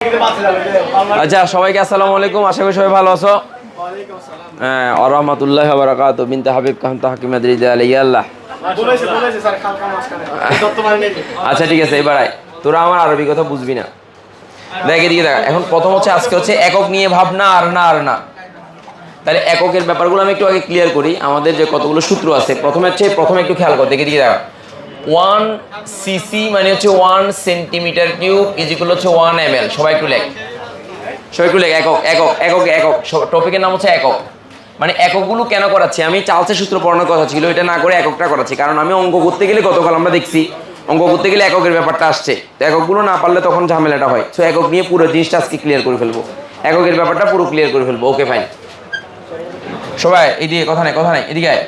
আচ্ছা, সবাইকে আসসালামু আলাইকুম। আশা করি সবাই ভালো আছো। হ্যাঁ, ওয়া রাহমাতুল্লাহি ওয়া বারাকাতুহু। বিনতে হাবিব কান্তা হাকিম মাদ্রিদা আলাইয়াল্লাহ। আচ্ছা ঠিক আছে, এবার আয়। তোরা আমার আরবি কথা বুঝবি না। দেখ এদিকে দেখ। এখন প্রথম হচ্ছে আজকে হচ্ছে একক নিয়ে ভাবনা আর না। তাহলে এককের ব্যাপারগুলো আমি একটু আগে ক্লিয়ার করি। আমাদের যে কতগুলো সূত্র আছে, প্রথমে একটু খেয়াল কর। দেখে দিকে দেখা। 1 সিসি মানে হচ্ছে 1 সেন্টিমিটার কিউব ইজ ইকুয়াল হচ্ছে 1 ml। সবাই একটু লেখ। একক টপিকের নাম হচ্ছে একক। মানে এককগুলো কেন করাচ্ছি আমি? চার্লসের সূত্র পড়ানোর কথা ছিল, এটা না করে এককটা করাচ্ছি। কারণ আমি অঙ্ক করতে গেলে গতকাল আমরা দেখছি অঙ্ক করতে গেলে এককের ব্যাপারটা আসছে, তো এককগুলো না পারলে তখন ঝামেলাটা হয়। সো একক নিয়ে পুরো জিনিসটা আজকে ক্লিয়ার করে ফেলবো, এককের ব্যাপারটা পুরো ক্লিয়ার করে ফেলবো। Okay fine. সবাই এদিকে কথা নাই এদিকে আয়।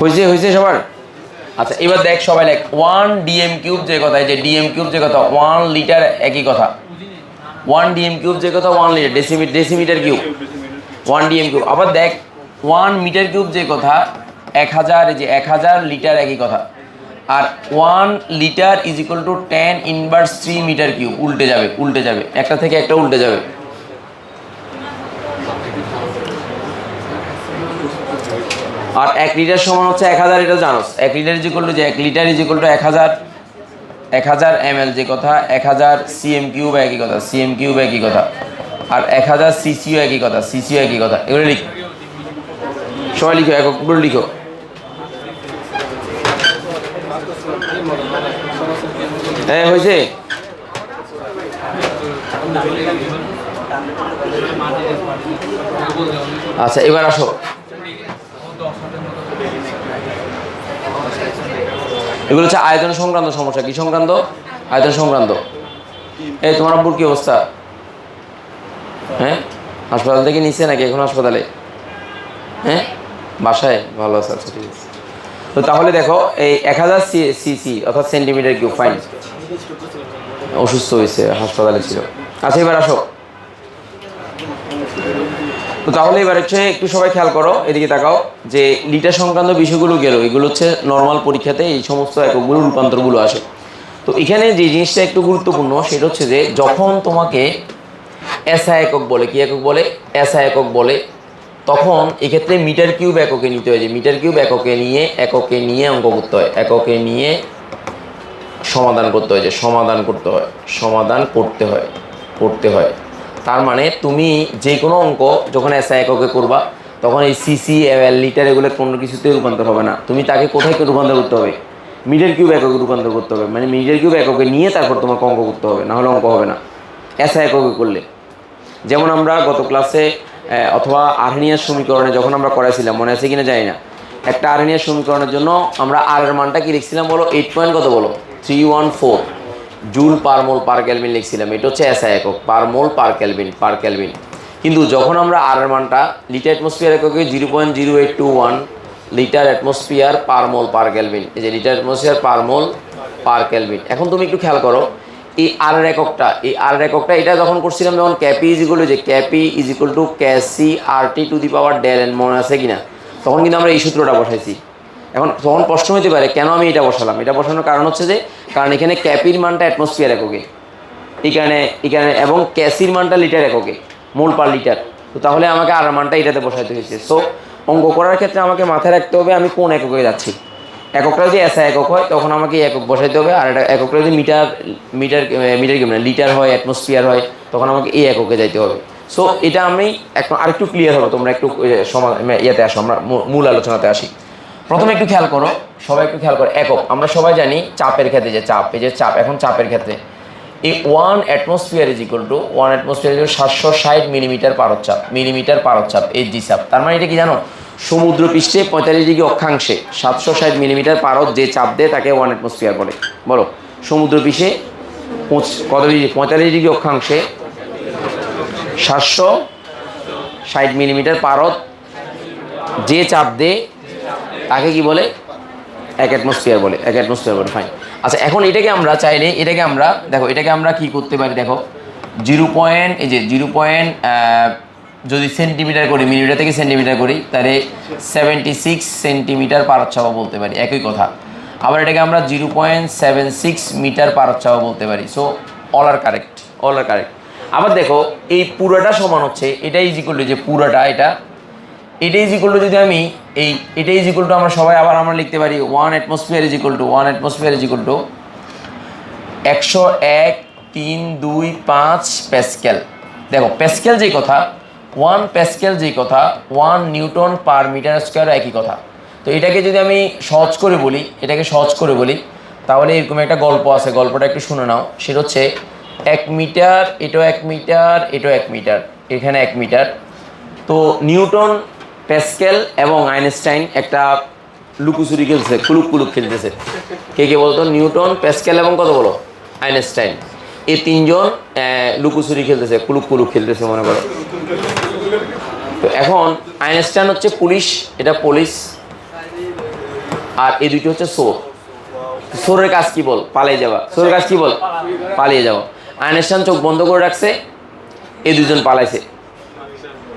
হয়েছে সবার? আচ্ছা এবার দেখ, সবাই দেখ। 1 ডিএম কিউব যে কথা, এই যে ডিএম কিউব যে কথা, 1 লিটার একই কথা। 1 ডিএম কিউব যে কথা 1 litre, decimetre cube 1 DM cube. আবার দেখ 1 মিটার কিউব যে কথা 1000, এই যে 1000 লিটার একই কথা। আর 1 litre is equal to 10 inverse 3 metre cube. উল্টে যাবে, একটা থেকে একটা উল্টে যাবে। আর 1 লিটার সমান হচ্ছে 1000, এটা জানোস। 1 লিটার ইজ ইকুয়াল টু, যে 1 litre is equal two 1000 ml যে কথা, 1000 সিএম কিউব একই কথা, সিএম কিউব একই কথা। আর 1000 সিসিও একই কথা, সিসিও একই কথা। এগুলো লিখ, সবাই লিখো, এককগুলো লিখো। হ্যাঁ হয়েছে। আচ্ছা এবার আসো। এগুলো হচ্ছে আয়তন সংক্রান্ত সমস্যা। কি সংক্রান্ত? আয়তন সংক্রান্ত। এই তোমার আব্বুর কি অবস্থা? হ্যাঁ, হাসপাতাল থেকে নিচ্ছে নাকি এখন? হাসপাতালে? হ্যাঁ, বাসায় ভালো আছে। আচ্ছা ঠিক আছে। তো তাহলে দেখো, এই 1000 সিসি অর্থাৎ সেন্টিমিটার কিউব। ফাইন, অসুস্থ হয়েছে, হাসপাতালে ছিল। আচ্ছা এবার আসো। তো তাহলে এবার হচ্ছে একটু সবাই খেয়াল করো, এদিকে তাকাও। যে লিটার সংক্রান্ত বিষয়গুলো গেল, এগুলো হচ্ছে নর্মাল পরীক্ষাতে এই সমস্ত এককগুলো রূপান্তরগুলো আসে। তো এখানে যে জিনিসটা একটু গুরুত্বপূর্ণ সেটা হচ্ছে যে যখন তোমাকে এসআই একক বলে, কি একক বলে? এসআই একক বলে, তখন এক্ষেত্রে মিটার কিউব এককে নিতে হয়। যে মিটার কিউব এককে নিয়ে অঙ্ক করতে হয়, এককে নিয়ে সমাধান করতে হয়, যে সমাধান করতে হয়। তার মানে তুমি যে কোনো অঙ্ক যখন এসআই এককে করবা, তখন এই সিসি এল লিটার এগুলো কোনো কিছুতে রূপান্তর হবে না। তুমি তাকে কোথায় রূপান্তর করতে হবে? মিটার কিউব এককে রূপান্তর করতে হবে। মানে মিটার কিউব এককে নিয়ে তারপর তোমাকে অঙ্ক করতে হবে, না হলে অঙ্ক হবে না এসআই এককে করলে। যেমন আমরা গত ক্লাসে অথবা আর্হেনিয়ার সমীকরণে যখন আমরা করাইছিলাম, মনে আছে কিনা জানি না, একটা আর্হেনিয়ার সমীকরণের জন্য আমরা আর এর মানটা কি লিখছিলাম বলো? 8 পয়েন্ট কত বলো? 314 জুল পার মোল পার কেলভিন লিখছিলাম। এটা হচ্ছে এসআই একক, পার মোল পার কেলভিন। কিন্তু যখন আমরা আর এর মানটা লিটার অ্যাটমসফিয়ার এককে 0.0821 লিটার অ্যাটমসফিয়ার পার মোল পার কেলভিন, এই যে লিটার অ্যাটমসফিয়ার পার মোল পার কেলভিন। এখন তুমি একটু খেয়াল করো, এই আর এককটা এটা যখন করছিলাম, যখন ক্যাপি ইজ ইকুয়াল টু, যে KP is equal to KC RT to the power del n, মনে আছে কিনা? তখন কিন্তু আমরা এই সূত্রটা বসাইছি। এখন তখন প্রশ্ন হতে পারে কেন আমি এটা বসালাম। এটা বসানোর কারণ হচ্ছে যে, কারণ এখানে ক্যাপির মানটা অ্যাটমসফিয়ার এককে, এখানে এবং ক্যাসির মানটা লিটার এককে, মোল পার লিটার। তো তাহলে আমাকে আর মানটা এটাতে বসাইতে হয়েছে। সো অঙ্ক করার ক্ষেত্রে আমাকে মাথায় রাখতে হবে আমি কোন এককে যাচ্ছি। এককটা যদি এসআই একক হয় তখন আমাকে একক বসাইতে হবে, আর এটা এককটা যদি মিটার কি মানে লিটার হয়, অ্যাটমসফিয়ার হয়, তখন আমাকে এই এককে যাইতে হবে। সো এটা আমি এখন আরেকটু ক্লিয়ার হবে, তোমরা একটু ইয়েতে আসো, আমরা মূল আলোচনাতে আসি। প্রথমে একটু খেয়াল করো, সবাই একটু খেয়াল করো। একক আমরা সবাই জানি চাপের ক্ষেত্রে, যে চাপ, এই যে চাপ, এখন চাপের ক্ষেত্রে এই 1 atmosphere is equal two 760 millimetre পারদ চাপ, এই জি চাপ। তার মানে এটা কি জানো? সমুদ্র পৃষ্ঠে 45 ডিগ্রি অক্ষাংশে 760 মিলিমিটার পারদ যে চাপ দেয় তাকে 1 অ্যাটমসফিয়ার বলে। বলো, সমুদ্র পৃষ্ঠে কত ডিগ্রি? 45 ডিগ্রি অক্ষাংশে 760 মিলিমিটার পারদ যে চাপ দেয় তাকে কি বলে? 1 অ্যাটমসফিয়ার বলে। ফাইন। আচ্ছা এখন এটাকে আমরা চাইলে, এটাকে আমরা কি করতে পারি? দেখো 0.0 যদি সেন্টিমিটার করি, মিলিমিটার থেকে সেন্টিমিটার করি, তাহলে 76 সেন্টিমিটার পার চাওয়া বলতে পারি, একই কথা। আবার এটাকে আমরা 0.76 মিটার পার চাওয়া বলতে পারি। সো অল আর কারেক্ট, অল আর কারেক্ট। আবার দেখো এই পুরোটা সমান হচ্ছে, এটা ইজ ইকুয়াল টু যে পুরোটা এটা ইজ ইকুয়াল টু, যদি আমি এটা ইজ ইকুয়াল টু আমরা সবাই আবার আমরা লিখতে পারি 1 atmosphere is equal two 1 atmosphere is equal two 101.325 Pascal. দেখো প্যাসকেল যেই কথা, 1 প্যাসকেল যেই কথা, 1 নিউটন পার মিটার স্কোয়ার একই কথা। তো এটাকে যদি আমি সহজ করে বলি, তাহলে এরকম একটা গল্প আছে, গল্পটা একটু শুনে নাও। সেটা হচ্ছে 1 মিটার, এটাও 1 মিটার, এটাও 1 মিটার, এখানে 1 মিটার। তো নিউটন, প্যাসকেল এবং আইনস্টাইন একটা লুকোচুরি খেলছে, কুলুক খেলতেছে। কে বলতো? নিউটন, প্যাসকেল এবং কত বলো? আইনস্টাইন। এই তিনজন লুকোচুরি খেলতেছে, কুলুক খেলতেছে মনে করো। তো এখন আইনস্টাইন হচ্ছে পুলিশ, এটা পুলিশ, আর এই দুইটি হচ্ছে চোর। চোরের কাজ কি বল? পালিয়ে যাওয়া। চোরের কাজ কি বল? পালিয়ে যাওয়া। আইনস্টাইন চোখ বন্ধ করে রাখছে, এই দুজন পালাইছে।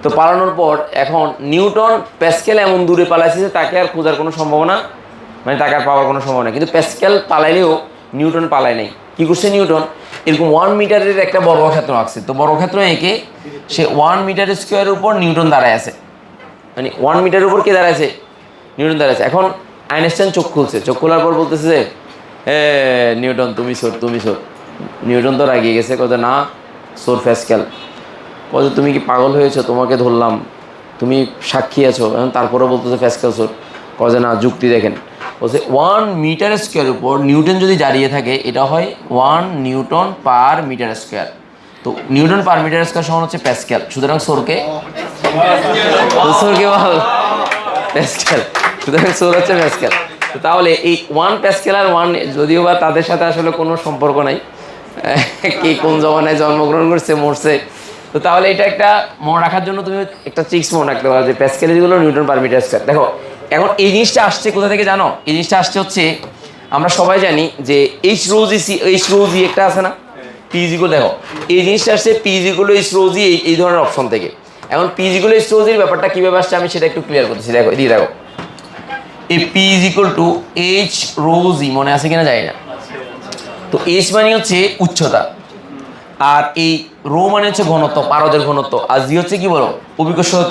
তো পালানোর পর এখন নিউটন, প্যাসকেল এমন দূরে পালাইছে যে তাকে আর খোঁজার কোনো সম্ভাবনা, মানে তাকে আর পাওয়ার কোনো সম্ভাবনা। কিন্তু প্যাসকেল পালাইলেও নিউটন পালায় নাই। কী করছে নিউটন? এরকম 1 মিটারের একটা বর্গক্ষেত্র আঁকছে। তো বর্গক্ষেত্র এঁকে সে 1 মিটার স্কোয়ারের উপর নিউটন দাঁড়ায় আছে, মানে 1 মিটারের উপর কে দাঁড়াইছে? নিউটন দাঁড়াইছে। এখন আইনস্টাইন চোখ খুলছে, চোখ খোলার পর বলতেছে যে নিউটন তুমি চোর। নিউটন তো রাগিয়ে গেছে, কথা না চোর প্যাসকেল। বলছে তুমি কি পাগল হয়েছো? তোমাকে ধরলাম, তুমি সাক্ষী আছো, এখন তারপরেও বলতেছে প্যাসকেল চোর। কজে না, যুক্তি দেখেন। বলছে 1 মিটার স্কোয়ার উপর নিউটন যদি দাঁড়িয়ে থাকে, এটা হয় 1 নিউটন পার মিটার স্কোয়ার। তো নিউটন পার মিটার স্কোয়ার সমান হচ্ছে প্যাসকেল। সুতরাং চোরকে বল প্যাসকেল, সুতরাং চোর হচ্ছে প্যাসকেল। তো তাহলে এই 1 প্যাসকেল আর 1, যদিও বা তাদের সাথে আসলে কোনো সম্পর্ক নাই, কে কোন জমানায় জন্মগ্রহণ করছে, মরছে। তো তাহলে এটা একটা মনে রাখার জন্য তুমি একটা ট্রিক্স মনে রাখতে পারো যে প্যাসকেল যেগুলো নিউটন পার মিটার স্কয়ার। দেখো এখন এই জিনিসটা আসছে কোথা থেকে জানো? এই জিনিসটা আসছে হচ্ছে, আমরা সবাই জানি যে এইচ রো জি একটা আছে না, পি ইজ ইকুয়াল, দেখো এই জিনিসটা আসছে P is equal H rho g, এই ধরনের অপশন থেকে। এখন P is equal H rho জির ব্যাপারটা কীভাবে আসছে আমি সেটা একটু ক্লিয়ার করতেছি। দেখো এদিকে দেখো, এই P is equal to H rho g, মনে আছে কিনা জানি না। তো এইচ মানে হচ্ছে উচ্চতা, আর এই রো মানে হচ্ছে ঘনত্ব, পারদের ঘনত্ব, আর জি হচ্ছে কি বলো? অভিকর্ষজ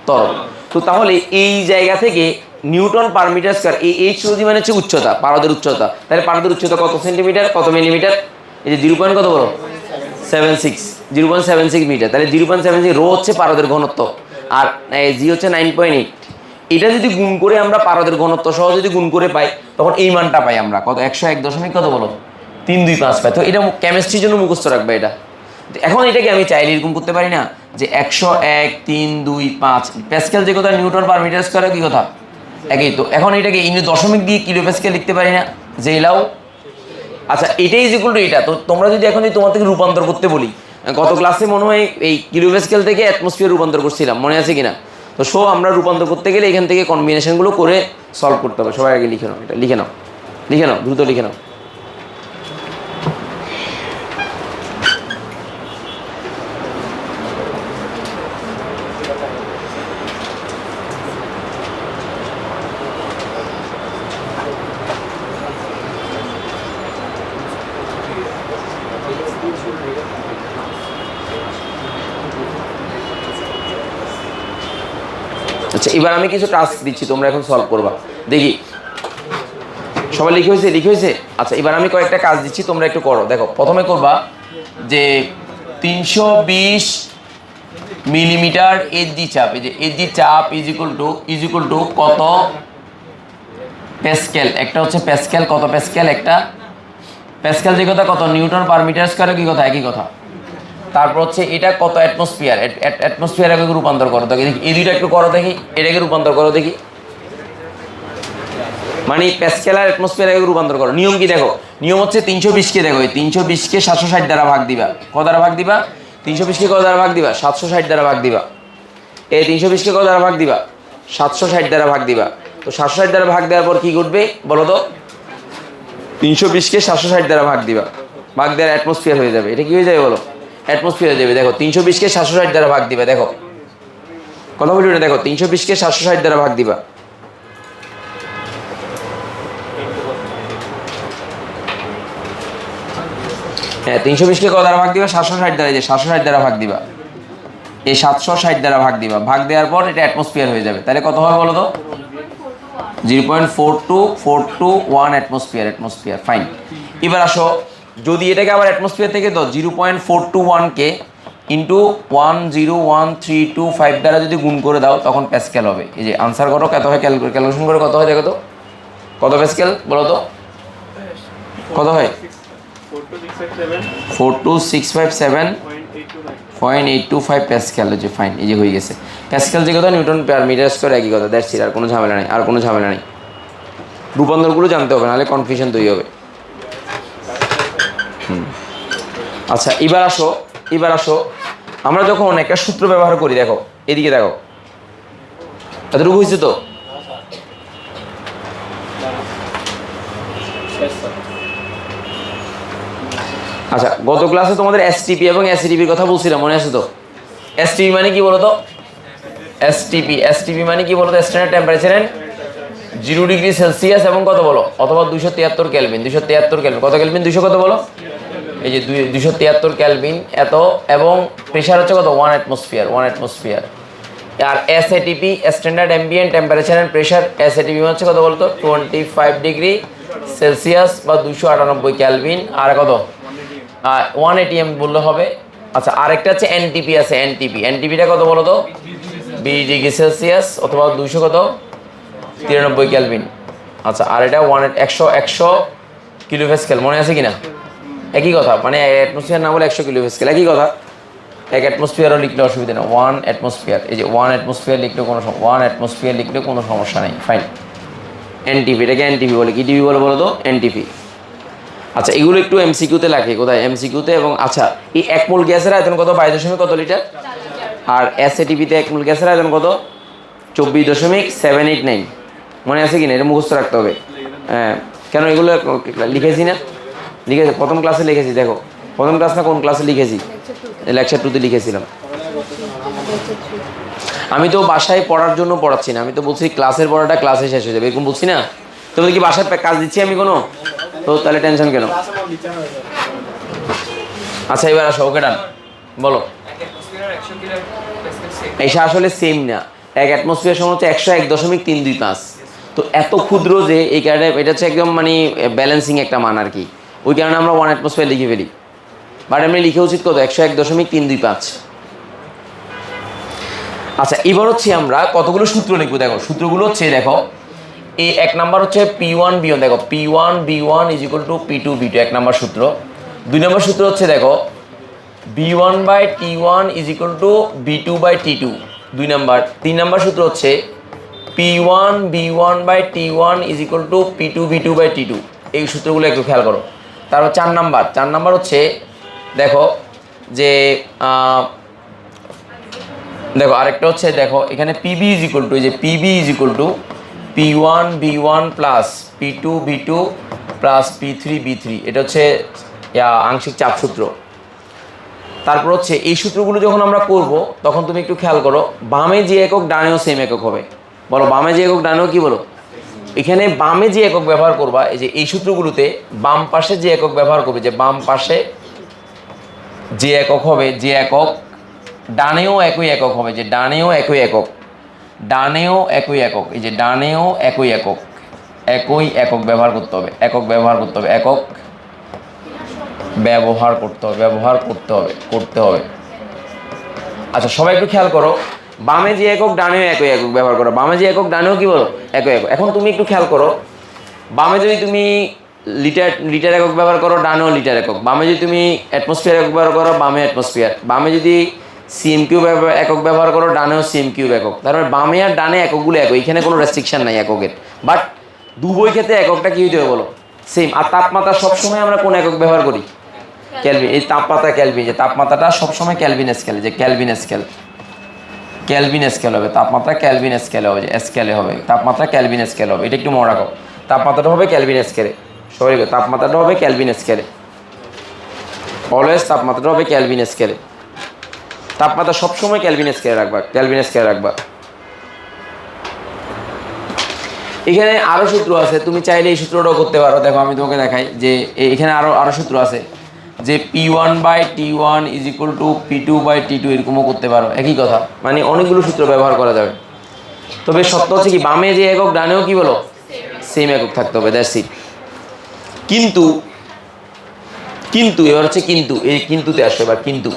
ত্বরণ। তো তাহলে এই জায়গা থেকে নিউটন পার মিটার স্কয়ার, এই এইচ রো জি মানে হচ্ছে উচ্চতা, পারদের উচ্চতা। তাহলে পারদের উচ্চতা কত সেন্টিমিটার, কত মিলিমিটার? এই যে 0. কত বলো? 0.76 মিটার। তাহলে 0.76 রো হচ্ছে পারদের ঘনত্ব, আর জি হচ্ছে 9.8। এটা যদি গুণ করে আমরা পারদের ঘনত্ব সহ যদি গুণ করে পাই, তখন এই মানটা পাই আমরা কত? 101 দশমিক কত বলো? 325 পাই। তো এটা কেমিস্ট্রির জন্য মুখস্থ রাখবে এটা। এখন এটাকে আমি চাইলে এরকম করতে পারি না যে 101.325 প্যাসকেল যে কথা, নিউটন পার মিটার স্কয়ার কি কথা একই। তো এখন এটাকে দশমিক দিয়ে কিলো প্যাসকেল লিখতে পারি না, যে এলাও। আচ্ছা এটাই ইজ ইকুয়াল টু এটা। তো তোমরা যদি এখন তোমার থেকে রূপান্তর করতে বলি, গত ক্লাসে মনে হয় এই কিলো প্যাসকেল থেকে অ্যাটমসফিয়ার রূপান্তর করছিলাম, মনে আছে কিনা? তো আমরা রূপান্তর করতে গেলে এখান থেকে কম্বিনেশনগুলো করে সলভ করতে হবে। সবাই আগে লিখে নাও, এটা লিখে নাও, দ্রুত লিখে নাও। আচ্ছা এবার আমি কিছু টাস্ক দিচ্ছি, তোমরা এখন সলভ করবা। দেখি সবাই লিখে হয়েছে? আচ্ছা এবার আমি কয়েকটা কাজ দিচ্ছি, তোমরা একটু করো। দেখো প্রথমে করবা যে 320 মিলিমিটার এসজি চাপ, এই যে এসজি চাপ ইজ ইকুয়াল টু কত প্যাসকেল। একটা হচ্ছে প্যাসকেল, কত প্যাসকেল? একটা প্যাসকেল যে কথা, কত নিউটন পার মিটার স্কয়ার কি কথা, একই কথা। তারপর হচ্ছে এটা কত অ্যাটমসফিয়ার, অ্যাটমসফিয়ার আগে রূপান্তর করো দেখি, এই দুইটা একটু করো দেখি, এটাকে রূপান্তর করো দেখি। মানে প্যাসকেল আর অ্যাটমসফিয়ার আগে রূপান্তর করো। নিয়ম কি দেখো? নিয়ম হচ্ছে 320কে দেখো, এই 320কে 760 দ্বারা ভাগ দিবা। কত দ্বারা ভাগ দিবা? 320কে কত দ্বারা ভাগ দিবা? 760 দ্বারা ভাগ দিবা। এই 320কে কত দ্বারা ভাগ দিবা? 760 দ্বারা ভাগ দিবা। তো 760 দ্বারা ভাগ দেওয়ার পর কি ঘটবে বলো তো? 320কে 760 দ্বারা ভাগ দিবা, ভাগ দেওয়ার অ্যাটমসফিয়ার হয়ে যাবে। এটা কি হয়ে যাবে বলো? অ্যাটমসফিয়ারে দেবে। দেখো 320-কে 760 দ্বারা ভাগ দিবা। দেখো কথা বলি না, দেখো 320-কে 760 দ্বারা ভাগ দিবা। হ্যাঁ 320-কে কত দ্বারা ভাগ দিবা? 760 দ্বারা। এই যে 760 দ্বারা ভাগ দিবা, এই 760 দ্বারা ভাগ দিবা। ভাগ দেওয়ার পর এটা অ্যাটমসফিয়ার হয়ে যাবে। তাহলে কত হবে বলো তো? 0.421 অ্যাটমসফিয়ার। ফাইন। এবার আসো, যদি এটাকে আবার অ্যাটমসফিয়ার থেকে দাও 0.421-কে ইন্টু 101,325 দ্বারা যদি গুণ করে দাও তখন প্যাসকেল হবে। এই যে আনসার করো, কত হয় ক্যালকুলেশন করে কত হয় দেখো তো, কত প্যাসকেল বলো তো, কত হয়? 42657.825 প্যাসকেল হচ্ছে। ফাইন, এই যে হয়ে গেছে। প্যাসকেল যে কথা, নিউটন পার মিটার স্কয়ার একই কথা। দ্যাটস ইট, আর কোনো ঝামেলা নেই, আর কোনো ঝামেলা নেই। রূপান্তরগুলো জানতে হবে, নাহলে কনফিউশন তৈরি হবে। আচ্ছা এবার আসো আমরা যখন একটা সূত্র ব্যবহার করি, দেখো এদিকে দেখো, এতটুকু হয়েছে তো? আচ্ছা, গত ক্লাসে তোমাদের এসটিপি এবং এসিটিপির কথা বলছিলাম, মনে আছে তো? এসটিপি মানে কি বলো তো? এসটিপি মানে কি বলো তো? স্ট্যান্ডার্ড টেম্পারেচার 0 ডিগ্রি সেলসিয়াস এবং কত বলো, অথবা 273 কেলভিন। 273 কেলভিন, কত কেলভিন? 200 কত বলো? এই যে 273 কেলভিন এত, এবং প্রেশার হচ্ছে কত? 1 অ্যাটমসফিয়ার। আর SATP standard ambient temperature and pressure, SATP হচ্ছে কত বলো তো? 25 ডিগ্রি সেলসিয়াস বা 298 কেলভিন। আর কত? 1 এটিএম বললে হবে। আচ্ছা, আরেকটা হচ্ছে এনটিপি আছে, এনটিপিটা কত বলো তো? 20 ডিগ্রি সেলসিয়াস অথবা 200 কত? 93 কেলভিন। আচ্ছা, আর এটা 100 কিলোপ্যাসকেল, মনে আছে কিনা? একই কথা, মানে অ্যাটমসফিয়ার না বলে 100 কিলোপ্যাসকেল, একই কথা। এক অ্যাটমসফিয়ারও লিখলে অসুবিধা নেই, 1 অ্যাটমসফিয়ার। এই যে 1 অ্যাটমসফিয়ার লিখলে কোনো সমস্যা নেই। ফাইন। এনটিপি, এটাকে এনটিপি বলে। কি টিপি বলে বলো তো? এনটিপি। আচ্ছা, এগুলো একটু এমসিকিউতে লাগে। কোথায়? এমসিকিউতে। এবং আচ্ছা, এই 1 মোল গ্যাসের আয়তন কত? 22 কত লিটার। আর এসএটিপিতে 1 মোল গ্যাসের আয়তন কত? 24.789। মনে আছে কিনা? এটা মুখস্থ রাখতে হবে। হ্যাঁ, কেন এগুলো লিখেছি না? লিখেছি, প্রথম ক্লাসে লিখেছি। দেখো প্রথম ক্লাস না কোন ক্লাসে লিখেছি? লেকচার 2-তে লিখেছিলাম। আমি তো বাসায় পড়ার জন্য পড়াচ্ছি না, আমি তো বলছি ক্লাসের পড়াটা ক্লাসে শেষ হয়ে যাবে, এরকম বলছি না? তোমাদের কি বাসায় কাজ দিচ্ছি আমি কোনো? তো তাহলে টেনশন কেন? আচ্ছা, এবার আসো, ওকে ডান, বলো। এটা আসলে সেম না। এক অ্যাটমসফিয়ার সমান হচ্ছে 101.325। তো এত ক্ষুদ্র যে এই কারণে এটা হচ্ছে একদম মানে ব্যালেন্সিং একটা মান আর কি। ওই কারণে আমরা 1 অ্যাটমসফিয়ার লিখে ফেলি, বাট আমি লিখে উচিত কত? 101.325। আচ্ছা, এবার হচ্ছে আমরা কতগুলো সূত্র লিখবো। দেখো সূত্রগুলো হচ্ছে, দেখো এই 1 নাম্বার হচ্ছে P1 B1। দেখো P1 B1 = P2 B2, 1 number সূত্র। 2 নম্বর সূত্র হচ্ছে, দেখো B1/T1 = B2/T2, 2 নাম্বার। 3 নাম্বার সূত্র হচ্ছে P1 B1/T1 = P2 B2/T2। এই সূত্রগুলো একটু খেয়াল করো। তারপর 4 নাম্বার হচ্ছে, দেখো যে দেখো আরেকটা হচ্ছে, দেখো এখানে PB = এই যে PB = P1 B1 plus P2 B2 plus P3 B3। এটা হচ্ছে আংশিক চাপ সূত্র। তারপর হচ্ছে এই সূত্রগুলো যখন আমরা করব তখন তুমি একটু খেয়াল করো, বামে যে একক ডানেও সেম একক হবে। বলো বামে যে একক ডানেও কি বলো? এখানে বামে যে একক ব্যবহার করবা, এই যে এই সূত্রগুলোতে বাম পাশে যে একক ব্যবহার করবে, যে বাম পাশে যে একক হবে, যে একক ডানেও একই একক হবে, যে ডানেও একই একক, ডানেও একই একক, এই যে ডানেও একই একক, একই একক ব্যবহার করতে হবে, একক ব্যবহার করতে হবে, একক ব্যবহার করতে হবে। আচ্ছা, সবাই একটু খেয়াল করো, বামে যে একক ডানেও একই একক ব্যবহার করো, বামে যে একক ডানেও কি বলো? একই একক। এখন তুমি একটু খেয়াল করো, বামে যদি তুমি লিটার একক ব্যবহার করো, ডানেও লিটার একক। বামে যদি তুমি অ্যাটমসফিয়ার একক ব্যবহার করো, বামে অ্যাটমসফিয়ার। বামে যদি সিএমকিউ একক ব্যবহার করো, ডানেও সিএমকিউ একক। তারপরে বামে আর ডানে এককগুলো একই, এখানে কোনো রেস্ট্রিকশন নাই একের। বাট দুই ক্ষেত্রে এককটা কি হইতে হবে বলো? সেম। আর তাপমাত্রা সবসময় আমরা কোন একক ব্যবহার করি? ক্যালভিন। এই তাপমাত্রা ক্যালভিন, যে তাপমাত্রাটা সবসময় ক্যালভিন স্কেল, যে ক্যালভিন স্কেল হবে। তাপমাত্রা ক্যালভিন স্কেলে হবে, যে স্কেলে হবে, তাপমাত্রা ক্যালভিন স্কেল হবে। এটা একটু মনে রাখো, তাপমাত্রাটা হবে ক্যালভিন স্কেলে। সরি, তাপমাত্রাটা হবে ক্যালভিন স্কেলে। অলওয়েজ তাপমাত্রা হবে ক্যালভিন স্কেলে। তাপমাত্রা সবসময় ক্যালভিন স্কেলে রাখবা, ক্যালভিন স্কেলে রাখবা। এখানে আরো সূত্র আছে, তুমি চাইলে এই সূত্রটাও করতে পারো। দেখো আমি তোমাকে দেখাই যে এখানে আরো সূত্র আছে যে P1/T1 is equal two P2/T2, এরকমও করতে পারো, একই কথা। মানে অনেকগুলো সূত্র ব্যবহার করা যাবে। তবে সত্য হচ্ছে কি, বামে যে একক ডানেও কি বলো সেম একক থাকতে হবে, দ্যাটস ইট। কিন্তু কিন্তু এবার হচ্ছে কিন্তু, এই কিন্তুতে আসবে এবার। কিন্তু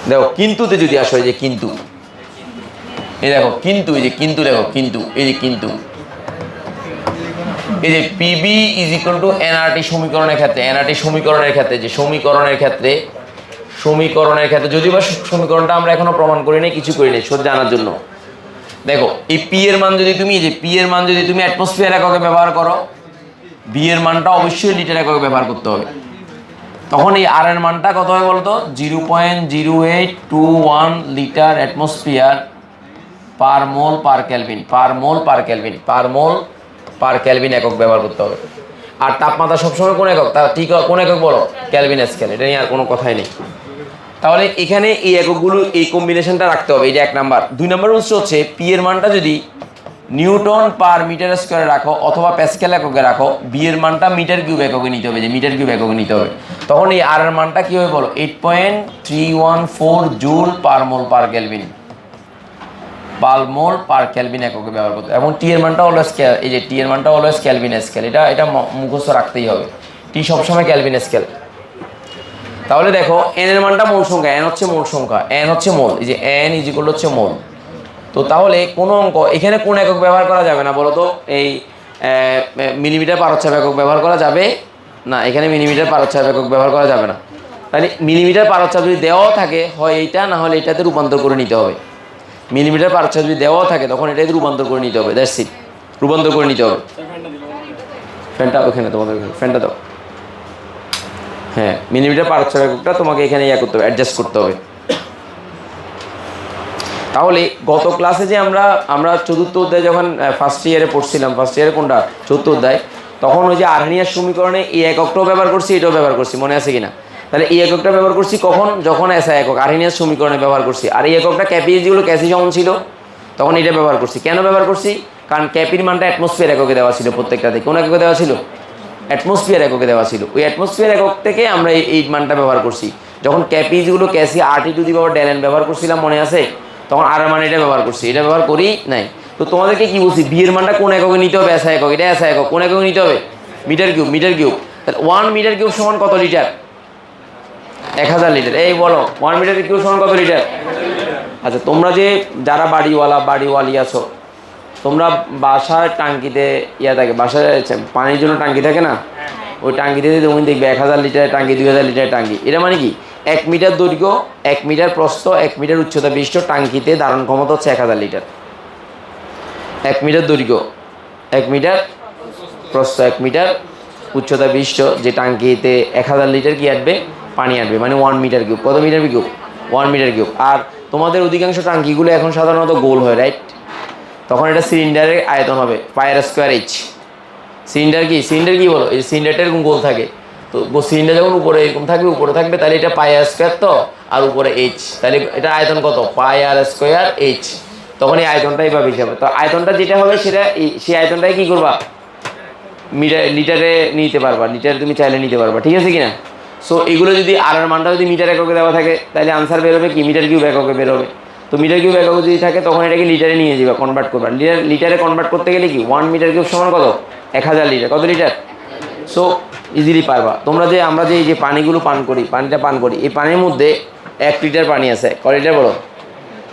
দেখো কিন্তুতে যদি আসো, এই যে কিন্তু, এই দেখো কিন্তু, এই যে কিন্তু, দেখো কিন্তু, এই যে কিন্তু, এই যে PB is equal to nRT সমীকরণের ক্ষেত্রে, এনআরটি সমীকরণের ক্ষেত্রে যে সমীকরণের ক্ষেত্রে যদিও বা সমীকরণটা আমরা এখনো প্রমাণ করি নাই, কিছু করি নাই, শুধু জানার জন্য। দেখো এই পি এর মান যদি তুমি, এই যে পি এর মান যদি তুমি অ্যাটমসফিয়ার এককে ব্যবহার করো, বি এর মানটা অবশ্যই লিটার এককে ব্যবহার করতে হবে। তখন এই আর এর মানটা কত হবে বলতো? 0.0821 লিটার অ্যাটমসফিয়ার পার মোল পার ক্যালভিন, পার মোল পার ক্যালভিন, পার মোল পার ক্যালভিন একক ব্যবহার করতে হবে। আর তাপমাত্রা সবসময় কোন একক? তা ঠিক কোন একক বলো? Kelvin scale. এটা নিয়ে আর কোনো কথাই নেই। তাহলে এখানে এই এককগুলো, এই কম্বিনেশনটা রাখতে হবে। এটা 1 নাম্বার। 2 নাম্বার হচ্ছে পি এর মানটা যদি নিউটন পার মিটার স্কোয়ারে রাখো অথবা প্যাসকেল এককে রাখো, বি এর মানটা মিটার কিউব এককে নিতে হবে, যে মিটার কিউব এককে নিতে হবে। তখন এই আর এর মানটা কি হবে বলো? 8.314 জুল পার মোল পার ক্যালভিন, পার মোল পার ক্যালভিন এককে ব্যবহার করতে। এবং টি এর মানটা অলওয়েজ, এই যে টি এর মানটা অলওয়েজ ক্যালভিন স্কেল। এটা মুখস্থ রাখতেই হবে, টি সবসময় ক্যালভিন স্কেল। তাহলে দেখো এন এর মানটা মোল সংখ্যা, এন হচ্ছে মোল সংখ্যা, এন হচ্ছে মোল, এই যে এন ইজ ইকুয়াল হচ্ছে মোল। তো তাহলে কোনো অঙ্ক এখানে কোন একক ব্যবহার করা যাবে না বলো তো? এই মিলিমিটার পারচ্ছাপ একক ব্যবহার করা যাবে না, এখানে মিলিমিটার পারচ্ছাপ একক ব্যবহার করা যাবে না। তাহলে মিলিমিটার পারচ্ছাপ যদি দেওয়াও থাকে, হয় এইটা না হলে এটাতে রূপান্তর করে নিতে হবে। মিলিমিটার পারচ্ছাপ যদি দেওয়াও থাকে তখন এটাতে রূপান্তর করে নিতে হবে, দ্যাটস ইট, রূপান্তর করে নিতে হবে। ফ্যানটা ওখানে, তোমাদের ফ্যানটা দাও। হ্যাঁ, মিলিমিটার পারচ্ছাপ এককটা তোমাকে এখানে করতে হবে, অ্যাডজাস্ট করতে হবে। তাহলে গত ক্লাসে যে আমরা চতুর্থ অধ্যায় যখন ফার্স্ট ইয়ারে পড়ছিলাম, ফার্স্ট ইয়ারে কোনটা? চতুর্থ অধ্যায়, তখন ওই যে আর্হেনিয়ার সমীকরণে এই এককটাও ব্যবহার করছি, এটাও ব্যবহার করছি, মনে আছে কিনা? তাহলে এই এককটা ব্যবহার করছি কখন? যখন এসআই একক আর্হেনিয়ার সমীকরণে ব্যবহার করছি। আর এই এককটা ক্যাপি যেগুলো ক্যাসি যেমন ছিল তখন এটা ব্যবহার করছি। কেন ব্যবহার করছি? কারণ ক্যাপির মানটা অ্যাটমসফিয়ার এককে দেওয়া ছিল, প্রত্যেকটাতে কোন এককে দেওয়া ছিল? অ্যাটমসফিয়ার এককে দেওয়া ছিল। ওই অ্যাটমসফিয়ার একক থেকে আমরা এই মানটা ব্যবহার করছি। যখন ক্যাপি যেগুলো ক্যাসি RT টু দি পাওয়ার ডেলেন ব্যবহার করছিলাম, মনে আছে? তখন আর মান এটা ব্যবহার করছি, এটা ব্যবহার করি নাই। তো তোমাদেরকে কি বলছি, বি এর মানটা কোন এককে নিতে হবে? এসআই একক, এটা এসআই একক, কোন এককে নিতে হবে? Metre cube, metre cube. তাহলে 1 মিটার কিউব সমান কত লিটার? 1000 লিটার। এই বলো 1 মিটার কিউব সমান কত লিটার? আচ্ছা, তোমরা যে যারা বাড়িওয়ালি আছো, তোমরা বাসার টাঙ্কিতে থাকে, বাসায় পানির জন্য টাঙ্কি থাকে না, ওই টাঙ্কিতে তুমি দেখবে 1000 লিটারের টাঙ্কি, 2000 লিটারের টাঙ্কি। এটা মানে কি? 1 মিটার দৈর্ঘ্য, 1 মিটার প্রস্থ, 1 মিটার উচ্চতা বিশিষ্ট টাঙ্কিতে ধারণ ক্ষমতা হচ্ছে 1000 লিটার। 1 মিটার দৈর্ঘ্য, 1 মিটার প্রস্থ, 1 মিটার উচ্চতা বিশিষ্ট যে টাঙ্কিতে 1000 লিটার কি আসবে? পানি আসবে, মানে 1 মিটার কিউব। কত মিটার কিউব? 1 metre cube. আর তোমাদের অধিকাংশ টাঙ্কিগুলো এখন সাধারণত গোল হয়, রাইট? তখন এটা সিলিন্ডারের আয়তন হবে পায়ের স্কোয়ার এইচ। সিলিন্ডার কি বলো? এই সিলিন্ডারটা এরকম গোল থাকে, তো সিলিন্ডার যখন উপরে এরকম থাকবে, উপরে থাকবে, তাহলে এটা পাই আর স্কোয়ার, তো আর উপরে এইচ, তাহলে এটা আয়তন কত? পাই আর স্কোয়ার এইচ। তখন এই আয়তনটা এইভাবে হিসাবে, তো আয়তনটা যেটা হবে সেটা সেই আয়তনটাই কি করবা? লিটারে নিতে পারবা, লিটারে তুমি চাইলে নিতে পারবা, ঠিক আছে কিনা? সো এগুলো যদি আর মানটা যদি মিটার এককে দেওয়া থাকে, তাহলে আনসার বেরোবে কি? মিটার কিউব এককে বেরোবে। তো মিটার কিউব একক যদি থাকে তখন এটাকে লিটারে নিয়ে যাবে, কনভার্ট করবা। লিটারে কনভার্ট করতে গেলে কি? 1 মিটার কিউব সমান কত? 1000 লিটার। কত লিটার? সো ইজিলি পারবা। তোমরা যে আমরা যে এই যে পানিগুলো পানিটা পান করি, এই পানির মধ্যে 1 লিটার পানি আছে, ক লিটার বলো?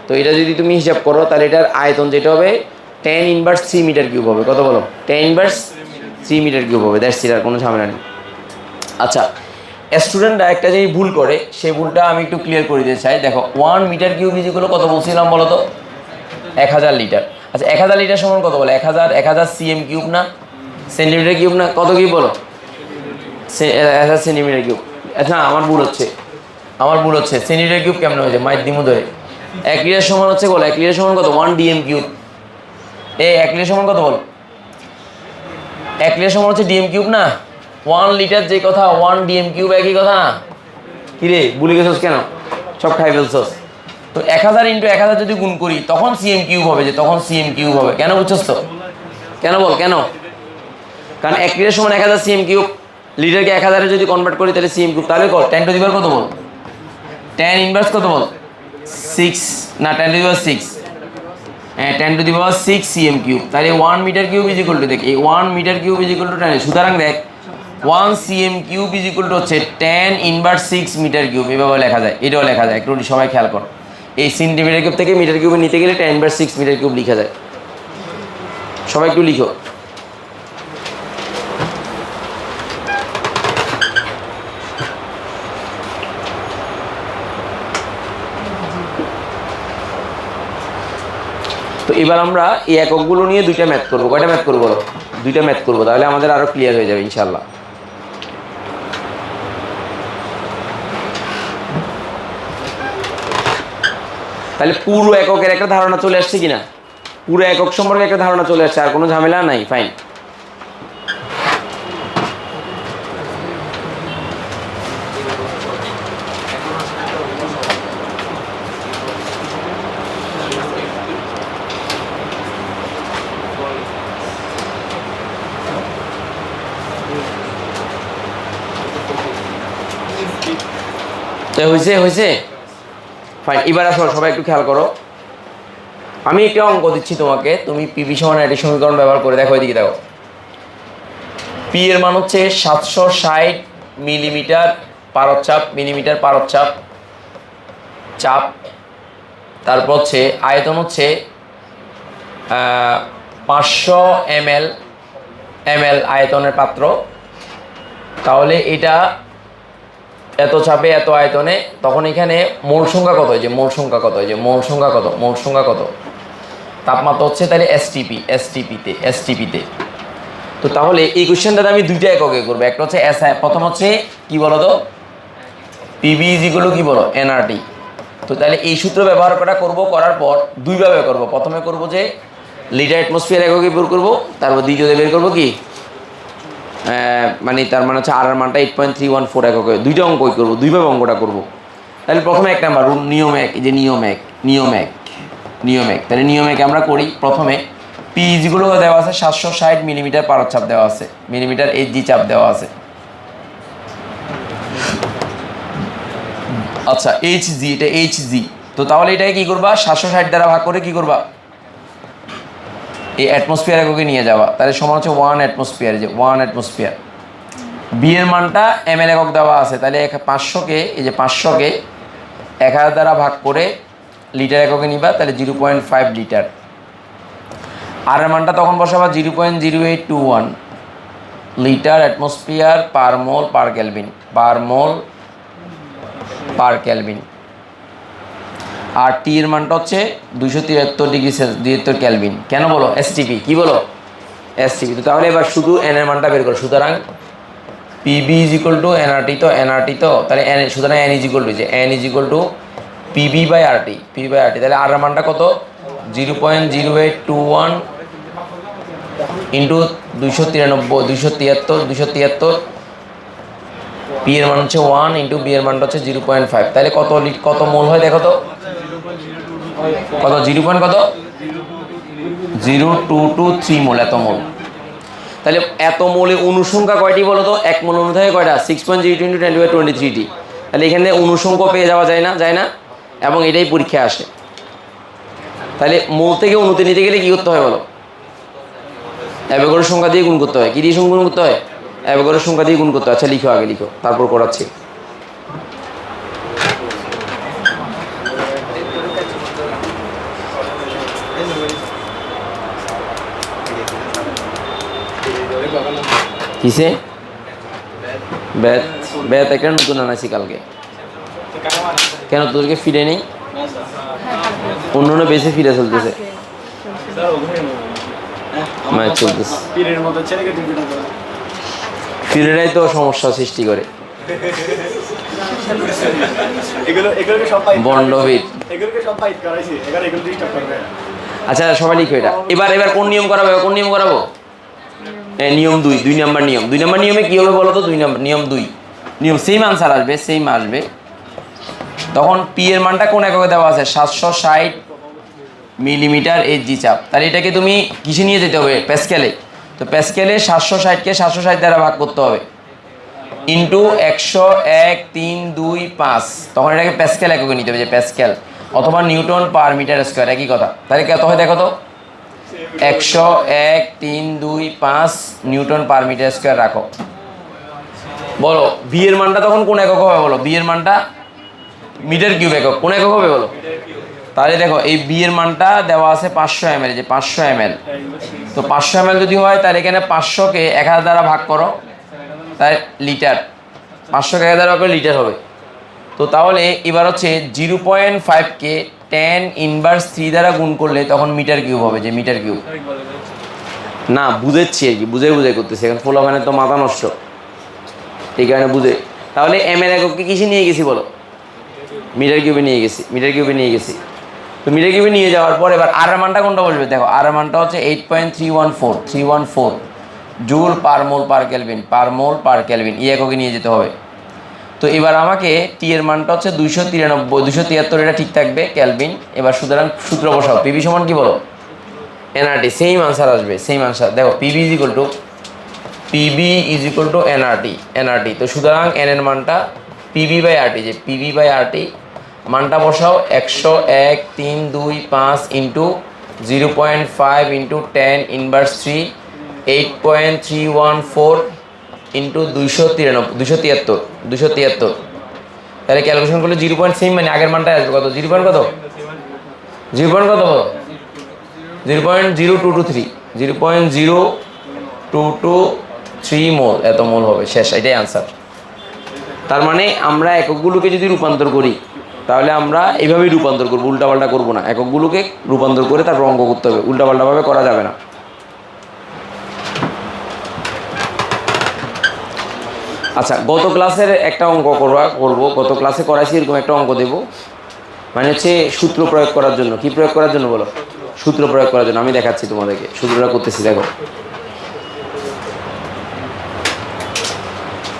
তো এটা যদি তুমি হিসাব করো, তাহলে এটার আয়তন যেটা হবে 10 ইনভার্স 3 মিটার কিউব হবে। কত বলো? 10 ইনভার্স 3 মিটার কিউব হবে, দ্যাটস ইট, আর কোনো ঝামেলা নেই। আচ্ছা, স্টুডেন্টরা একটা যে ভুল করে, সেই ভুলটা আমি একটু ক্লিয়ার করে দিতে চাই। দেখো 1 মিটার কিউব যেগুলো কত বলছিলাম বলো তো? 1000 লিটার। আচ্ছা, 1000 লিটার সমান কত বলো? 1000 সিএম কিউব না, সেন্টিমিটার কিউব না? কত কিউব বলো? 1000 সেন্টিমিটার কিউব। আচ্ছা, আমার ভুল হচ্ছে সেন্টিমিটার কিউব কেমন হয়েছে? মাইক দিমু ধরে 1 লিটার সমান হচ্ছে বলো? 1 লিটার সমান কত? 1 ডিএম কিউব। 1 লিটার সমান কত বলো? 1 লিটার সমান হচ্ছে ডিএম কিউব না? 1 লিটার যে কথা 1 ডিএম কিউব একই কথা না? কি রে ভুলে গেছস কেন? সব খাই ফেলছস। তো 1000 ইন্টু 1000 যদি গুণ করি তখন সিএম কিউব হবে, যে তখন সিএম কিউব হবে। কেন বুঝছস তো? কেন বল কেন? কারণ 1 লিটার সমান 1000 সিএম কিউব, লিটারকে 1000 এ যদি কনভার্ট করি তাহলে সিএম কিউব। তাহলে কত 10 টু দি পাওয়ার কত বল? 10 ইনভার্স কত বল? 6 না 10 টু দি পাওয়ার 6, হ্যাঁ 10 to the power 6 cm cube. তাহলে 1 metre cube is equal to, দেখ এই 1 metre cube is equal to 10। সুতরাং দেখ 1 cm cube is equal to হচ্ছে 10 ইনভার্স 6 মিটার কিউব। এভাবে লেখা যায়, এটাও লেখা যায়, একটু সবাই খেয়াল কর। এই সেন্টিমিটার কিউব থেকে মিটার কিউবে নিতে গেলে 10 ইনভার্স 6 মিটার কিউব লেখা যায়। সবাই একটু লিখো। তো এবার আমরা এই এককগুলো নিয়ে দুইটা ম্যাথ করবো। কয়টা ম্যাথ করবো বলো? দুইটা ম্যাথ করবো, তাহলে আমাদের আরো ক্লিয়ার হয়ে যাবে ইনশাল্লাহ। তাহলে পুরো এককের একটা ধারণা চলে আসছে কিনা? পুরো একক সম্পর্কে একটা ধারণা চলে আসছে, আর কোনো ঝামেলা নাই। ফাইন। হয়েছে হয়েছে ফাইন। এবার আসো সবাই একটু খেয়াল করো, আমি একটা অঙ্ক দিচ্ছি তোমাকে, তুমি পিভি সমান এটি সমীকরণ ব্যবহার করে দেখো। এদিকে দেখো, পি এর মান হচ্ছে 760 মিলিমিটার পারদ মিলিমিটার পারদ চাপ। তারপর হচ্ছে আয়তন হচ্ছে 500 ml আয়তনের পাত্র। তাহলে এটা এত চাপে এত আয়তনে, তখন এখানে মোল সংখ্যা কত? যে মোল সংখ্যা কত? যে মোল সংখ্যা কত? মোল সংখ্যা কত? তাপমাত্রা হচ্ছে তাহলে এসটিপিতে। তো তাহলে এই কোশ্চেনটাতে আমি দুইটা এককে করবো। একটা হচ্ছে প্রথম হচ্ছে কি বলো তো, পিভি ইজ ইকুয়াল টু কি বলো? এনআরটি। তো তাহলে এই সূত্র ব্যবহার করার পর দুইভাবে করব। প্রথমে করব যে লিটার অ্যাটমসফিয়ার এককে বের করবো, তারপর দ্বিতীয়তে বের করবো কি মানে তার মানে হচ্ছে আর এর মানটা 8.314 এককে। দুইটা অঙ্কই করবো, দুইভাবে অঙ্কটা করবো। তাহলে প্রথমে এক নাম্বার নিয়ম এক, এই যে নিয়ম এক। তাহলে নিয়ম এক আমরা করি। প্রথমে পি যেগুলো দেওয়া আছে 760 মিলিমিটার পারদ চাপ দেওয়া আছে, মিলিমিটার এইচজি চাপ দেওয়া আছে। আচ্ছা এইচজি, এটা এইচজি। তো তাহলে এটাকে কি করবা? 760 দ্বারা ভাগ করে কি করবা? এই অ্যাটমসফিয়ার এককে নিয়ে যাওয়া। তাহলে সমান হচ্ছে 1 অ্যাটমসফিয়ার, যে 1 অ্যাটমসফিয়ার। বি এর মানটা এমএল একক দেওয়া আছে, তাহলে 500কে এই যে 500কে 1000 দ্বারা ভাগ করে লিটার এককে নিবা, তাহলে 0.5 লিটার। আর এর মানটা তখন বসাবা 0.0821 লিটার অ্যাটমসফিয়ার পার মোল পার ক্যালভিন। আর টি এর মানটা হচ্ছে 273 ডিগ্রি সেলসিয়াস, 273 ক্যালভিন। কেন বলো? এসটিপি। কি বলো? এসটিপি। তো তাহলে এবার শুধু এন এর মানটা বের করো। সুতরাং PB is equal to NRT, তো এনআরটি তো তাহলে এন, সুতরাং এন ইজ ইকুয়াল টু, যে N is equal to PB by RT. তাহলে আর এর মানটা কত? 0.0821 ইন্টু 273 পি এর মান হচ্ছে 1 ইন্টু বি এর মানটা হচ্ছে 0.5। তাহলে কত মোল হয় দেখো তো? কত? 0.0223 মোল, এত মোল। তাহলে এত মোলে অনুসংখ্যা কয়টি বলো তো? এক মোল অনুযায়ী কয়টা? 6.02 × 10⁻23টি। তাহলে এখানে অনুসংখ্যা পেয়ে যাওয়া যায় না? এবং এটাই পরীক্ষা আসে। তাহলে মোল থেকে অনুতে নিতে গেলে কি করতে হয় বলো? অ্যাভোগাড্রোর সংখ্যা দিয়ে গুণ করতে হয়। কি দিয়ে গুণ করতে হয়? অ্যাভোগাড্রোর সংখ্যা দিয়ে গুণ করতে হয়। আচ্ছা লিখো, আগে লিখো, তারপর করাচ্ছি। কিসে ব্যাথ একটা নতুন আনাইছি কালকে। কেন তোদেরকে ফিরে নেই? অন্য বেশি ফিরে চলতেছে, ফিরেরাই তো সমস্যা সৃষ্টি করে। বন্ডবিট। আচ্ছা সবাই লিখো এটা। এবার কোন নিয়ম করাবো? নিয়ম 2, 2 নম্বর নিয়ম। 2 নম্বর নিয়মে কী হবে বলো তো? 2 নম্বর নিয়ম 2 নিয়ম সেম আনসার আসবে, সেম আসবে। তখন পি এর মানটা কোন এককে দেওয়া আছে? 760 মিলিমিটার এইচজি চাপ। তাহলে এটাকে তুমি কিসে নিয়ে যেতে হবে? প্যাসকেলে। তো প্যাসকেলে 760কে 760 দ্বারা ভাগ করতে হবে, ইন্টু 101.325। তখন এটাকে প্যাসকেল এককে নিতে হবে, যে প্যাসকেল, অথবা নিউটন পার মিটার স্কোয়ার, একই কথা। তাহলে কত হয় দেখো তো? 101.325 নিউটন পার মিটার স্কোয়ার রাখো। বলো বি এর মানটা তখন কোন একক হবে বলো? বি এর মানটা মিটার কিউব একক, কোন একক হবে বলো? তাহলে দেখো এই বি এর মানটা দেওয়া আছে 500 ml, যে 500 ml। তো 500 ml যদি হয় তাহলে এখানে 500কে 1000 দ্বারা ভাগ করো, তাই লিটার। 500কে 1000 দ্বারা করে লিটার হবে। তো তাহলে এবার হচ্ছে 0.5কে 10⁻³ দ্বারা গুণ করলে তখন মিটার কিউব হবে, যে মিটার কিউব। না বুঝেছি আর কি, বুঝে বুঝে করতেছি, এখন ফোলাফানের তো মাথা নষ্ট, এই কারণে বুঝে। তাহলে এম এর এককে কিসে নিয়ে গেছি বলো? মিটার কিউবে নিয়ে গেছি, মিটার কিউবে নিয়ে গেছি। তো মিটার কিউবে নিয়ে যাওয়ার পর এবার আর এর মানটা কোনটা বসবে? দেখো আর এর মানটা হচ্ছে 8.314 জুল পার মোল পার কেলভিন, পার মোল পার কেলভিন, এই এককে নিয়ে যেতে হবে। তো এবার আমাকে টি এর মানটা হচ্ছে 273, এটা ঠিক থাকবে কেলভিন। এবার সুতরাং সূত্র বসাও, পিভি সমান কি বলো? এনআরটি। সেম আনসার আসবে, সেম আনসার। দেখো PV is equal to NRT. তো সুতরাং এন এর মানটা পিভি বাই আরটি, যে পিভি বাই আরটি মানটা বসাও 101.325 ইন্টু 0.5 ইন্টু 10⁻³ 8.314 ইন্টু 273। তাহলে ক্যালকুলেশন করলে 0.6 মানে আগের মানটা আসবে কত? 0. কত? 0.0223, 0.0223 মোল, এত মোল হবে, শেষ। এটাই আনসার। তার মানে আমরা এককগুলোকে যদি রূপান্তর করি তাহলে আমরা এইভাবেই রূপান্তর করবো, উল্টাপাল্টা করবো না। এককগুলোকে রূপান্তর করে তারপর অঙ্ক করতে হবে, উল্টাপাল্টাভাবে করা যাবে না। আচ্ছা, গত ক্লাসের একটা অঙ্ক করবো, গত ক্লাসে করাইছি এরকম একটা অঙ্ক দেব, মানে হচ্ছে সূত্র প্রয়োগ করার জন্য। কি প্রয়োগ করার জন্য বলো? সূত্র প্রয়োগ করার জন্য। আমি দেখাচ্ছি তোমাদেরকে, সূত্রটা করতেছি, দেখো।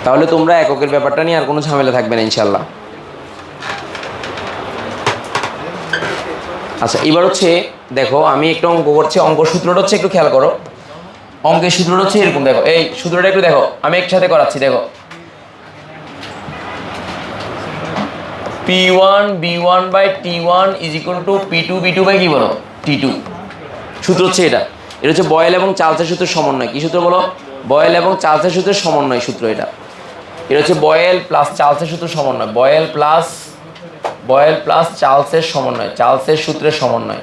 তাহলে তোমরা এককের ব্যাপারটা নিয়ে আর কোনো ঝামেলা থাকবে না ইনশাল্লাহ। আচ্ছা, এবার হচ্ছে দেখো আমি একটা অঙ্ক করছি, অঙ্ক সূত্রটা হচ্ছে একটু খেয়াল করো। অঙ্কের সূত্রটা হচ্ছে এরকম, দেখো এই সূত্রটা একটু দেখো, আমি একসাথে করাচ্ছি, দেখো। P1 B1 by T1 is equal to P2 B2 by কি বলো? T2। সূত্র হচ্ছে এটা হচ্ছে বয়েল এবং চার্লসের সূত্রের সমন্বয়। কি সূত্র বলো? বয়েল এবং চার্লসের সূত্রের সমন্বয় সূত্র এটা হচ্ছে বয়েল প্লাস চার্লসের সূত্রের সমন্বয়, বয়েল প্লাস চার্লসের সমন্বয়, চার্লসের সূত্রের সমন্বয়,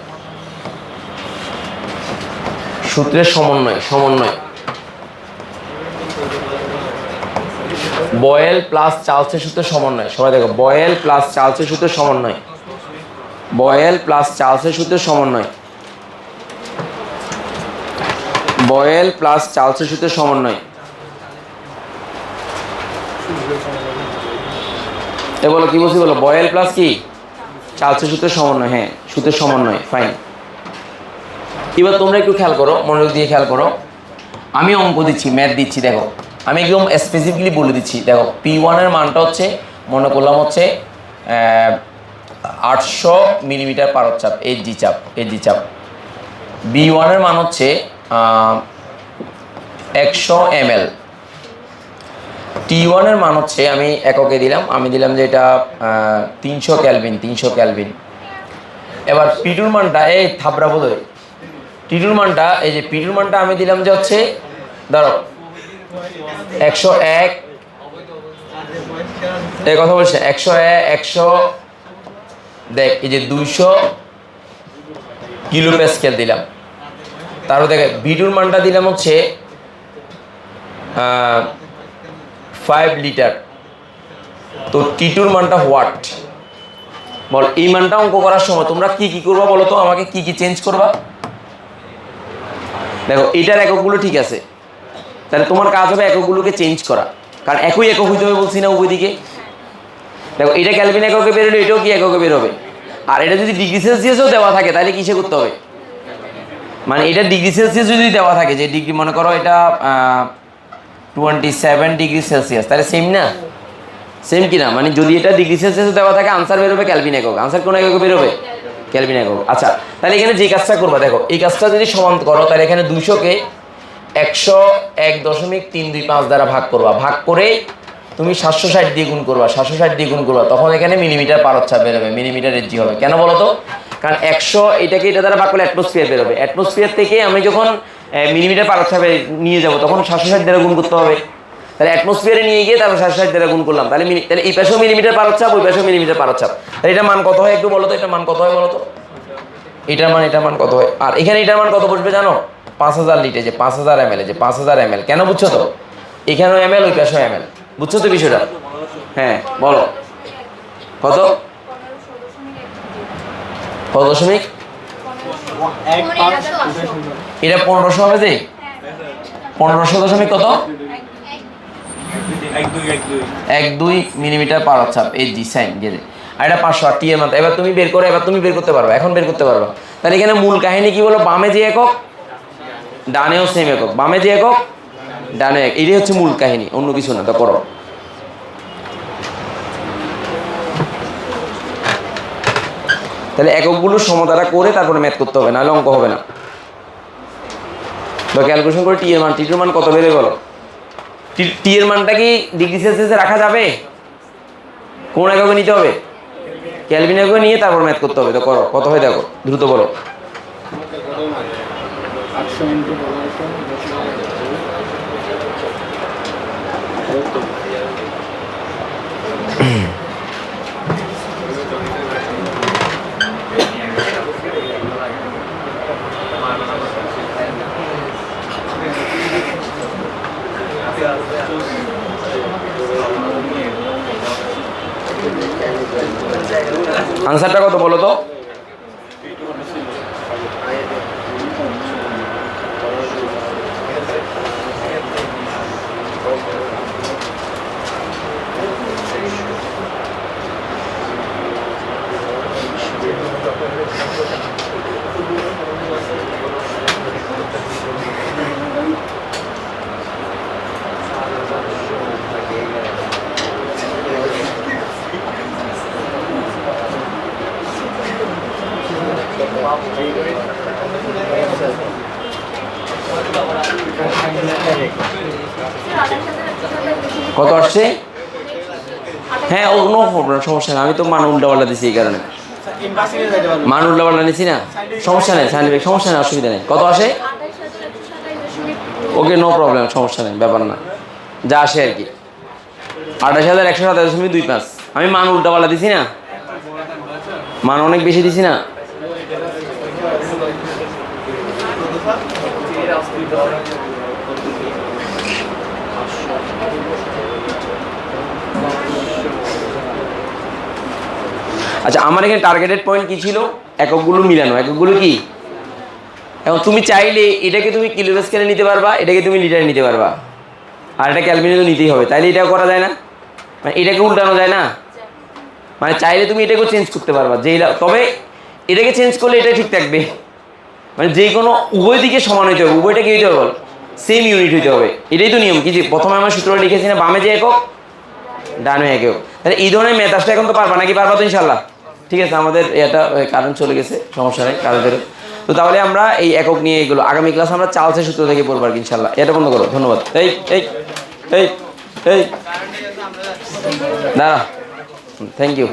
বয়েল প্লাস চার্লসের সূত্রের সমন্বয়। সবাই দেখো, বয়েল প্লাস চার্লসের সূত্রের সমন্বয়, বয়েল প্লাস চার্লসের সূত্রের সমন্বয়, বয়েল প্লাস চার্লসের সূত্রের সমন্বয়। এ বলো কি বলছি বলো? বয়েল প্লাস কি? চার্লসের সূত্রের সমন্বয়। হ্যাঁ, সূত্রের সমন্বয়, ফাইন। এবার তোমরা একটু খেয়াল করো, মনোযোগ দিয়ে খেয়াল করো। আমি অঙ্ক দিচ্ছি, ম্যাথ দিচ্ছি, দেখো আমি একদম স্পেসিফিকলি বলে দিচ্ছি। দেখো P1 এর মানটা হচ্ছে, মনে করলাম হচ্ছে 800 মিলিমিটার পারদ চাপ, এইচজি চাপ। B1 এর মান হচ্ছে 100 ml। T1 এর মান হচ্ছে, আমি এককে দিলাম, আমি দিলাম যে এটা 300 ক্যালভিন। এবার P2 মানটা, এই থাবড়া বলো, T2 মানটা, এই যে P2 মানটা আমি দিলাম যে হচ্ছে, ধরো 101, এই কথা বলছে 100 দেখ, এই যে 200 কিলো প্যাসকেল দিলাম। তারপর দেখে B2 মানটা দিলাম হচ্ছে 5 লিটার। তো T2 মানটা হোয়াট বল? এই মানটা অঙ্ক করার সময় তোমরা কি করবা বলো তো আমাকে? কি চেঞ্জ করবা? দেখো এটার এককগুলো ঠিক আছে, তাহলে তোমার কাজ হবে এককগুলোকে চেঞ্জ করা, কারণ একই একক হইতে হবে বলছি না উভয় দিকে। দেখো এটা ক্যালভিন এককে বেরোলে এটাও কি এককে বেরোবে, আর এটা যদি ডিগ্রি সেলসিয়াসেও দেওয়া থাকে তাহলে কিসে করতে হবে? মানে এটা ডিগ্রি সেলসিয়াস যদি দেওয়া থাকে, যে ডিগ্রি মনে করো এটা 27 ডিগ্রি সেলসিয়াস, তাহলে সেম না? সেম কিনা? মানে যদি এটা ডিগ্রি সেলসিয়াস দেওয়া থাকে আনসার বেরোবে কেলভিন একক। আনসার কোন এককে বেরোবে? কেলভিন একক। আচ্ছা, তাহলে এখানে যে কাজটা করবা দেখো, এই কাজটা যদি সমান করো তাহলে এখানে 200-কে 101.325 দ্বারা ভাগ করবা। ভাগ করে তুমি 760 দিয়ে গুণ করবা, 760 দিয়ে গুণ করবা, তখন এখানে মিলিমিটার পারচ্ছাপ বেরোবে, মিলিমিটার এজি হবে। কেন বলো তো? কারণ 100 এটাকে এটা দ্বারা ভাগ করলে অ্যাটমসফিয়ার বেরোবে। অ্যাটমসফিয়ার থেকে আমি যখন মিলিমিটার পারচ্ছাপে নিয়ে যাব তখন 760 দ্বারা গুণ করতে হবে। তাহলে অ্যাটমসফিয়ারে নিয়ে গিয়ে তারপর 760 দ্বারা গুণ করলাম, তাহলে তাহলে এই পাশেও মিলিমিটার পারচ্ছাপ, ওই পাশেও মিলিমিটার পারচ্ছাপ। তাহলে এটা মান কত হয় একটু বলো তো? এটা মান কত হয় বলো তো? এটার মান কত হয়? আর এখানে এটার মান কত বসবে জানো? 5000 লিটার, যে 5000 ml, যে 5000 ml। কেন বুঝছো তো? এখানেও ml, ওই পাশেও ml। বুঝছো তো বিষয়টা? হ্যাঁ বলো কত? কত দশমিক? এটা 1500 হবে যে 1500 দশমিক কত? 12 মিলিমিটার পারচ্ছাপ এই জি সাইন গেলে। আর এটা 500 আর টি এর মান। এবার তুমি বের করে, এবার তুমি বের করতে পারবে, এখন বের করতে পারবা। তাহলে এখানে মূল কাহিনী কি বলো? বামে যে একক ডানেও সেম একক, বামে যে একক ডানে এক, এটাই হচ্ছে মূল কাহিনী, অন্য কিছু না। তো করো। তাহলে এককগুলো সমতাটা করে তারপরে ম্যাথ করতে হবে, নাহলে অঙ্ক হবে না। বা ক্যালকুলেশন করে টি এর মান, টি এর মান কত বেরোয় বলো? টি এর মানটা কি ডিগ্রি সেলসিয়াসে রাখা যাবে? কোন এককে নিতে হবে? কেলভিন এককে নিয়ে তারপর ম্যাথ করতে হবে। তো করো, কত হয় দেখো, দ্রুত বলো। আনসারটা কত বলো তো? কত আসছে? হ্যাঁ ও নো প্রবলেম, সমস্যা নেই। আমি তো মান উল্টাপাল্টা দিছি এই কারণে, মান উল্টাপাল্টা নিছি না, সমস্যা নেই, সাইন্টিফিক সমস্যা নেই, অসুবিধা নেই। কত আসে? ওকে নো প্রবলেম, সমস্যা নেই, ব্যাপার না, যা আসে আর কি। 28,127.25। আমি মান উল্টাপাল্টা দিছি না, মান অনেক বেশি দিছি না। আচ্ছা, আমার এখানে টার্গেটেড পয়েন্ট কি ছিল? এককগুলো মিলানো। এককগুলো কি? এখন তুমি চাইলে এটাকে তুমি কিলো স্কেলে নিতে পারবা, এটাকে তুমি লিটারে নিতে পারবা, আর এটা ক্যালভিনে তো নিতেই হবে। তাইলে এটাও করা যায় না? মানে এটাকে উল্টানো যায় না? মানে চাইলে তুমি এটাকেও চেঞ্জ করতে পারবা, তবে এটাকে চেঞ্জ করলে এটা ঠিক থাকবে। মানে যে কোনো উভয় দিকে সমান হইতে হবে, উভয়টা কি হইতে হবে বল? সেম ইউনিট হইতে হবে। এটাই তো নিয়ম। কি যে প্রথমে আমার সূত্রটা লিখেছি না, বামে যে একক ডানে একক। তাহলে এই ধরনের ম্যাথ আসলে এখন তো পারবা নাকি? পারবা তো ইনশাল্লাহ? ঠিক আছে, আমাদের এটা কারেন্ট চলে গেছে, সমস্যা নেই কারেন্টের। তো তাহলে আমরা এই একক নিয়ে এগুলো আগামী ক্লাস আমরা চার্লসের সূত্র থেকে পড়বো আর কি ইনশাল্লাহ। এটা বন্ধ করো, ধন্যবাদ। এই এই এই এই দাঁড়া, থ্যাংক ইউ।